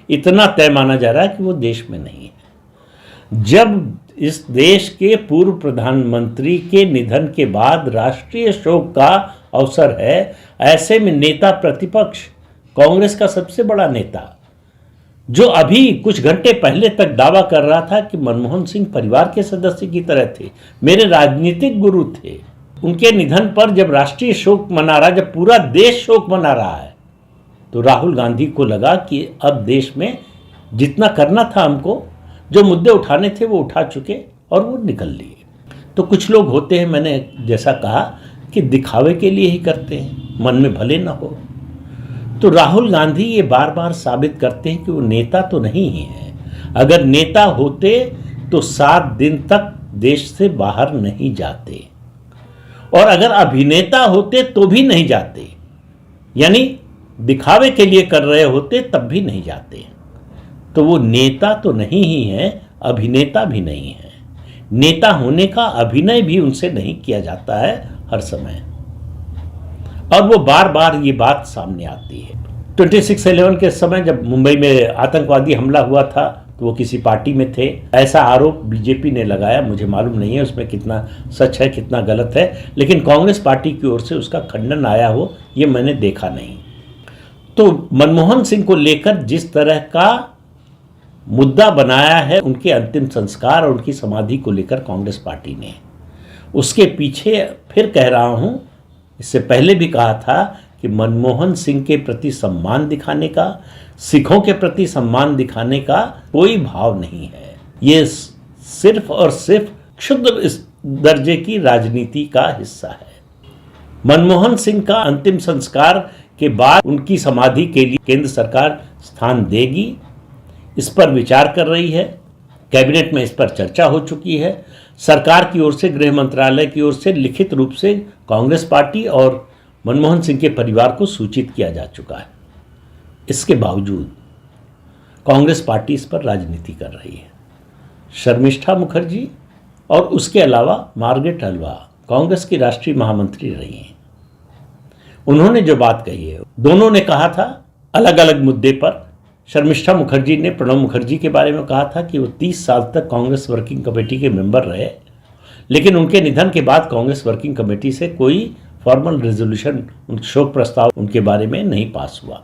इतना तय माना जा रहा है कि वो देश में नहीं है। जब इस देश के पूर्व प्रधानमंत्री के निधन के बाद राष्ट्रीय शोक का अवसर है, ऐसे में नेता प्रतिपक्ष, कांग्रेस का सबसे बड़ा नेता, जो अभी कुछ घंटे पहले तक दावा कर रहा था कि मनमोहन सिंह परिवार के सदस्य की तरह थे, मेरे राजनीतिक गुरु थे, उनके निधन पर जब राष्ट्रीय शोक मना रहा, जब पूरा देश शोक मना रहा है, तो राहुल गांधी को लगा कि अब देश में जितना करना था, हमको जो मुद्दे उठाने थे वो उठा चुके और वो निकल लिए। तो कुछ लोग होते हैं, मैंने जैसा कहा कि दिखावे के लिए ही करते हैं, मन में भले ना हो। तो राहुल गांधी ये बार बार साबित करते हैं कि वो नेता तो नहीं ही है। अगर नेता होते तो 7 दिन तक देश से बाहर नहीं जाते, और अगर अभिनेता होते तो भी नहीं जाते, यानी दिखावे के लिए कर रहे होते तब भी नहीं जाते। तो वो नेता तो नहीं ही है, अभिनेता भी नहीं है। नेता होने का अभिनय भी उनसे नहीं किया जाता है हर समय, और वो बार बार ये बात सामने आती है। 26/11 के समय जब मुंबई में आतंकवादी हमला हुआ था तो वो किसी पार्टी में थे, ऐसा आरोप बीजेपी ने लगाया। मुझे मालूम नहीं है उसमें कितना सच है कितना गलत है, लेकिन कांग्रेस पार्टी की ओर से उसका खंडन आया हो ये मैंने देखा नहीं। तो मनमोहन सिंह को लेकर जिस तरह का मुद्दा बनाया है उनके अंतिम संस्कार और उनकी समाधि को लेकर कांग्रेस पार्टी ने, उसके पीछे फिर कह रहा हूं, इससे पहले भी कहा था कि मनमोहन सिंह के प्रति सम्मान दिखाने का, सिखों के प्रति सम्मान दिखाने का कोई भाव नहीं है। ये सिर्फ और सिर्फ क्षुद्र इस दर्जे की राजनीति का हिस्सा है। मनमोहन सिंह का अंतिम संस्कार के बाद उनकी समाधि के लिए केंद्र सरकार स्थान देगी, इस पर विचार कर रही है। कैबिनेट में इस पर चर्चा हो चुकी है। सरकार की ओर से, गृह मंत्रालय की ओर से लिखित रूप से कांग्रेस पार्टी और मनमोहन सिंह के परिवार को सूचित किया जा चुका है। इसके बावजूद कांग्रेस पार्टी इस पर राजनीति कर रही है। शर्मिष्ठा मुखर्जी और उसके अलावा मार्गरेट हलवा कांग्रेस की राष्ट्रीय महामंत्री रही हैं। उन्होंने जो बात कही है, दोनों ने कहा था अलग अलग मुद्दे पर। शर्मिष्ठा मुखर्जी ने प्रणब मुखर्जी के बारे में कहा था कि वो 30 साल तक कांग्रेस वर्किंग कमेटी के मेंबर रहे, लेकिन उनके निधन के बाद कांग्रेस वर्किंग कमेटी से कोई फॉर्मल रेजोल्यूशन, शोक प्रस्ताव उनके बारे में नहीं पास हुआ।